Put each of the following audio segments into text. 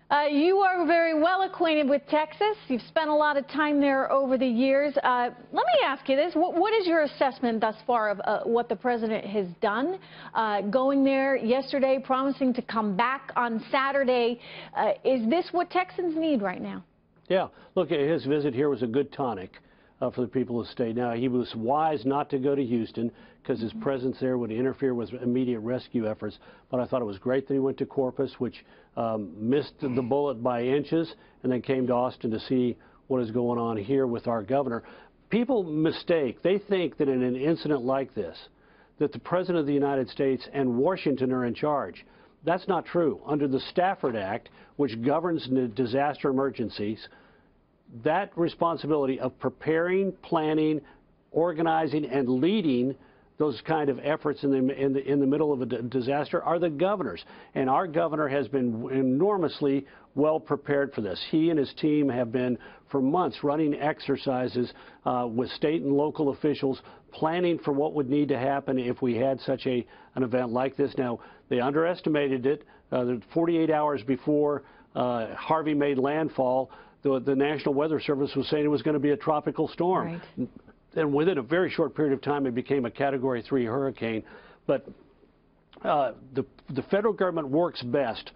You are very well acquainted with Texas. You've spent a lot of time there over the years. Let me ask you this. What is your assessment thus far of what the president has done? Going there yesterday, promising to come back on Saturday. Is this what Texans need right now? Yeah. Look, his visit here was a good tonic for the people of the state. Now, he was wise not to go to Houston because his presence there would interfere with immediate rescue efforts. But I thought it was great that he went to Corpus, which missed the bullet by inches, and then came to Austin to see what is going on here with our governor. People mistake. They think that in an incident like this, that the President of the United States and Washington are in charge. That's not true. Under the Stafford Act, which governs disaster emergencies, that responsibility of preparing, planning, organizing, and leading those kind of efforts in the middle of a disaster are the governors. And our governor has been enormously well prepared for this. He and his team have been, for months, running exercises with state and local officials, planning for what would need to happen if we had such an event like this. Now, they underestimated it. 48 hours before Harvey made landfall, the National Weather Service was saying it was going to be a tropical storm. Right. And within a very short period of time, it became a Category 3 hurricane. But the federal government works best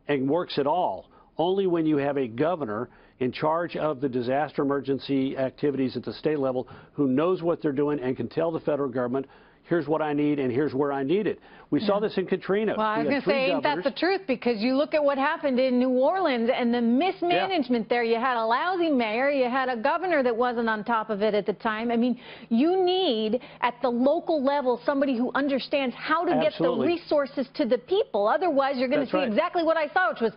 and works at all only when you have a governor in charge of the disaster emergency activities at the state level who knows what they're doing and can tell the federal government, here's what I need and here's where I need it. We saw this in Katrina. Well, I was going to say, ain't that the truth? Because you look at what happened in New Orleans and the mismanagement there. You had a lousy mayor. You had a governor that wasn't on top of it at the time. I mean, you need, at the local level, somebody who understands how to get the resources to the people. Otherwise, you're going to see exactly what I saw, which was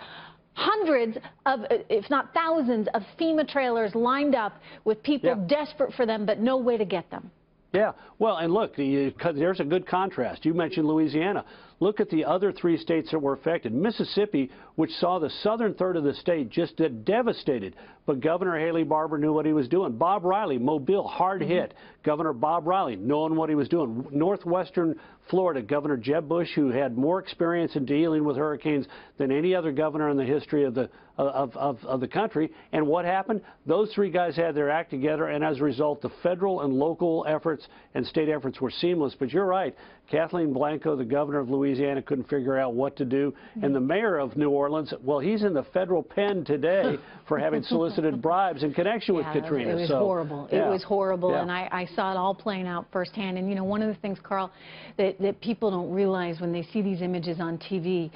hundreds of, if not thousands, of FEMA trailers lined up with people desperate for them, but no way to get them. Yeah, well, and look, there's a good contrast. You mentioned Louisiana. Look at the other 3 states that were affected. Mississippi, which saw the southern third of the state just devastated, but Governor Haley Barbour knew what he was doing. Bob Riley, Mobile, hard hit. Governor Bob Riley, knowing what he was doing. Northwestern Florida, Governor Jeb Bush, who had more experience in dealing with hurricanes than any other governor in the history of the country. And what happened? Those 3 guys had their act together, and as a result, the federal and local efforts and state efforts were seamless. But you're right. Kathleen Blanco, the governor of Louisiana, couldn't figure out what to do. And the mayor of New Orleans, well, he's in the federal pen today for having solicited bribes in connection with Katrina. It was horrible. It was horrible, and I saw it all playing out firsthand. And, you know, one of the things, Karl, that people don't realize when they see these images on TV,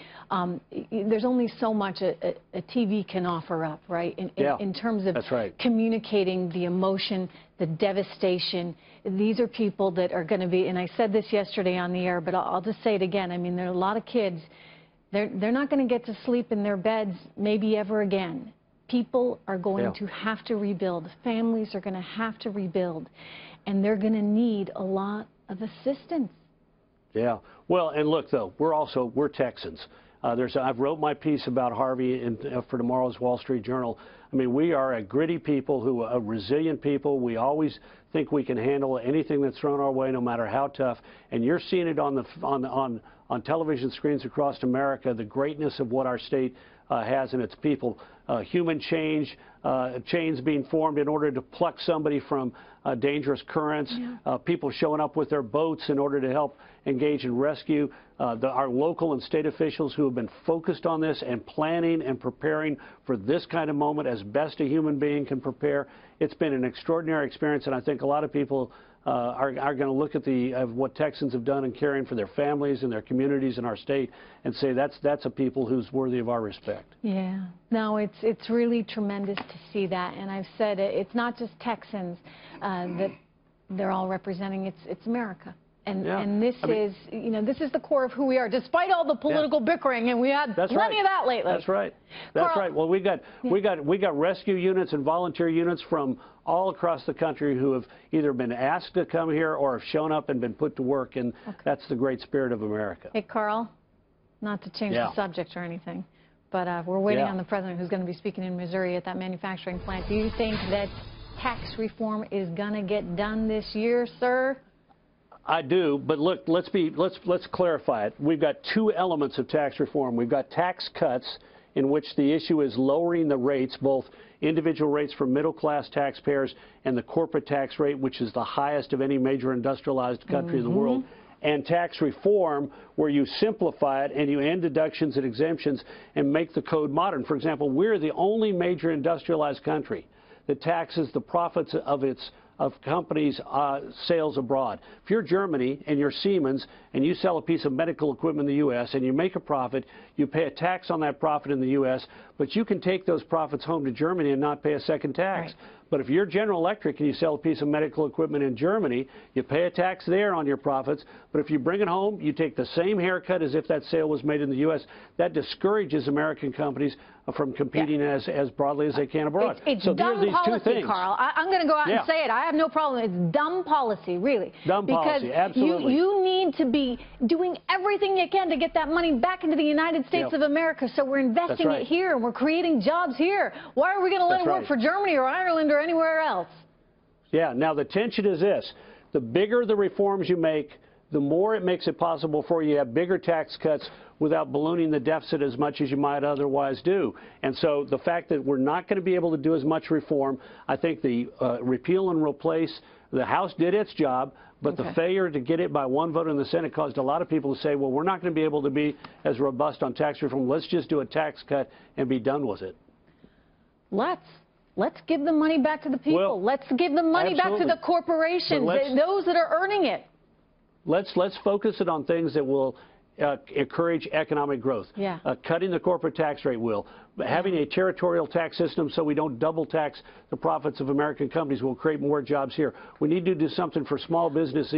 there's only so much a TV can offer up, right, in terms of communicating the emotion, the devastation. These are people that are going to be, and I said this yesterday on the air, but I'll just say it again. I mean, there are a lot of kids, they're not going to get to sleep in their beds maybe ever again. People are going to have to rebuild. Families are going to have to rebuild, and they're going to need a lot of assistance. Yeah. Well, and look, though, we're Texans. I've wrote my piece about Harvey for tomorrow's Wall Street Journal. I mean, we are a gritty people, a resilient people. We always think we can handle anything that's thrown our way, no matter how tough. And you're seeing it on television screens across America, the greatness of what our state has in its people. Human chains being formed in order to pluck somebody from dangerous currents, people showing up with their boats in order to help engage in rescue, our local and state officials who have been focused on this and planning and preparing for this kind of moment as best a human being can prepare. It's been an extraordinary experience, and I think a lot of people are going to look at what Texans have done in caring for their families and their communities in our state and say that's a people who's worthy of our respect. Yeah. No, it's really tremendous to see that, and I've said it's not just Texans that they're all representing. It's America. And this is, you know, this is the core of who we are, despite all the political bickering, and we had plenty of that lately. That's right. That's right. Well, we got rescue units and volunteer units from all across the country who have either been asked to come here or have shown up and been put to work, and that's the great spirit of America. Hey, Karl, not to change the subject or anything, but we're waiting on the president who's going to be speaking in Missouri at that manufacturing plant. Do you think that tax reform is going to get done this year, sir? I do, but look, let's clarify it. We've got 2 elements of tax reform. We've got tax cuts in which the issue is lowering the rates, both individual rates for middle-class taxpayers and the corporate tax rate, which is the highest of any major industrialized country in the world, and tax reform, where you simplify it and you end deductions and exemptions and make the code modern. For example, we're the only major industrialized country that taxes the profits of companies' sales abroad. If you're Germany and you're Siemens and you sell a piece of medical equipment in the U.S. and you make a profit, you pay a tax on that profit in the U.S., but you can take those profits home to Germany and not pay a second tax. Right. But if you're General Electric and you sell a piece of medical equipment in Germany, you pay a tax there on your profits. But if you bring it home, you take the same haircut as if that sale was made in the U.S. That discourages American companies from competing as broadly as they can abroad. It's so dumb these policy, two things. Carl. I'm going to go out and say it. I have no problem. It's dumb policy, really. Dumb policy, absolutely. You need to be doing everything you can to get that money back into the United States of America. So we're investing it here and we're creating jobs here. Why are we going to let it work for Germany or Ireland or anywhere else? Yeah. Now, the tension is this. The bigger the reforms you make, the more it makes it possible for you to have bigger tax cuts without ballooning the deficit as much as you might otherwise do. And so the fact that we're not going to be able to do as much reform, I think the repeal and replace, the House did its job, but the failure to get it by one vote in the Senate caused a lot of people to say, well, we're not going to be able to be as robust on tax reform. Let's just do a tax cut and be done with it. Let's give the money back to the people. Well, let's give the money back to the corporations, those that are earning it. Let's focus it on things that will encourage economic growth. Yeah. Cutting the corporate tax rate will. Having a territorial tax system so we don't double tax the profits of American companies will create more jobs here. We need to do something for small business,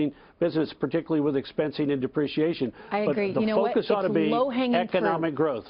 particularly with expensing and depreciation. I agree. But the focus ought to be economic growth.